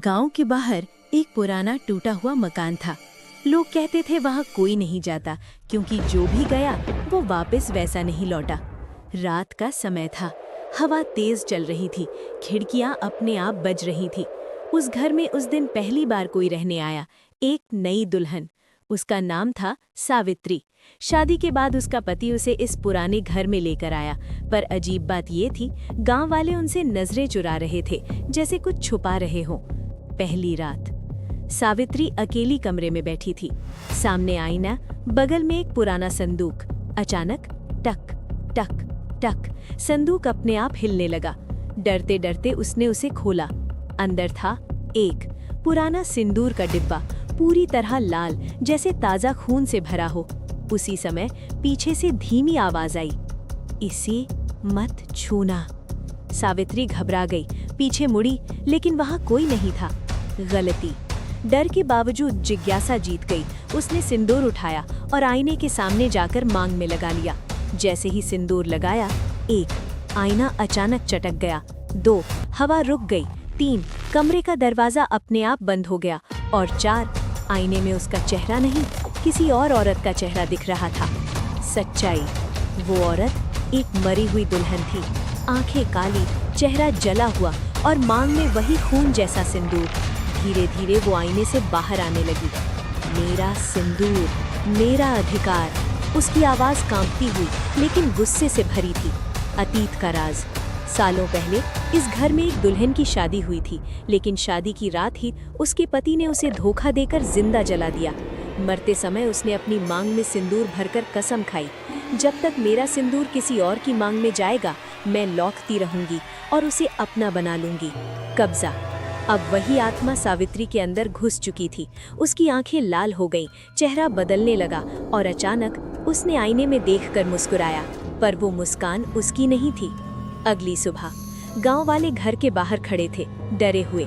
गांव के बाहर एक पुराना टूटा हुआ मकान था। लोग कहते थे वहां कोई नहीं जाता क्योंकि जो भी गया वो वापस वैसा नहीं लौटा। रात का समय था, हवा तेज चल रही थी, खिड़कियां अपने आप बज रही थी। उस घर में उस दिन पहली बार कोई रहने आया, एक नई दुल्हन। उसका नाम था सावित्री। शादी के बाद उसका पति उसे इस पुराने घर में लेकर आया, पर अजीब बात ये थी, गांव वाले उनसे नजरें चुरा रहे थे, जैसे कुछ छुपा रहे हों। पहली रात सावित्री अकेली कमरे में बैठी थी। सामने आईना, बगल में एक पुराना संदूक। अचानक टक टक टक संदूक अपने आप हिलने लगा। डरते डरते उसने उसे खोला। अंदर था एक पुराना सिंदूर का डिब्बा, पूरी तरह लाल, जैसे ताजा खून से भरा हो। उसी समय पीछे से धीमी आवाज आई, इसे मत छूना। सावित्री घबरा गई, पीछे मुड़ी, लेकिन वहां कोई नहीं था। गलती। डर के बावजूद जिज्ञासा जीत गई। उसने सिंदूर उठाया और आईने के सामने जाकर मांग में लगा लिया। जैसे ही सिंदूर लगाया, 1 आईना अचानक चटक गया, 2 हवा रुक गई, 3 कमरे का दरवाजा अपने आप बंद हो गया, और 4 आईने में उसका चेहरा नहीं, किसी और औरत का चेहरा दिख रहा था। सच्चाई, वो औरत एक मरी हुई दुल्हन थी। आंखें काली, चेहरा जला हुआ, और मांग में वही खून जैसा सिंदूर। धीरे धीरे वो आईने से बाहर आने लगी। मेरा सिंदूर, मेरा अधिकार। उसकी आवाज कांपती हुई, लेकिन गुस्से से भरी थी। अतीत का राज। सालों पहले इस घर में एक दुल्हन की शादी हुई थी, लेकिन शादी की रात ही उसके पति ने उसे धोखा देकर जिंदा जला दिया। मरते समय उसने अपनी मांग में सिंदूर भरकर कसम खाई, जब तक मेरा सिंदूर किसी और की मांग में जाएगा, मैं लौटती रहूंगी और उसे अपना बना लूंगी। कब्जा। अब वही आत्मा सावित्री के अंदर घुस चुकी थी। उसकी आंखें लाल हो गईं, चेहरा बदलने लगा, और अचानक उसने आईने में देखकर मुस्कुराया, पर वो मुस्कान उसकी नहीं थी। अगली सुबह गांव वाले घर के बाहर खड़े थे, डरे हुए।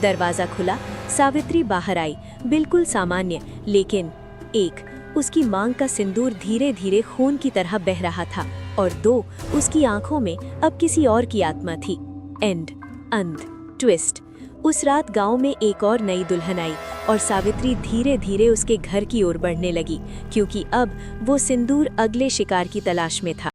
दरवाजा खुला, सावित्री बाहर आई, बिल्कुल सामान्य, लेकिन 1 उसकी मांग का सिंदूर धीरे धीरे खून की तरह बह रहा था, और 2 उसकी आंखों में अब किसी और की आत्मा थी। एंड, अंत, ट्विस्ट। उस रात गांव में एक और नई दुल्हन आई, और सावित्री धीरे धीरे उसके घर की ओर बढ़ने लगी, क्योंकि अब वो सिंदूर अगले शिकार की तलाश में था।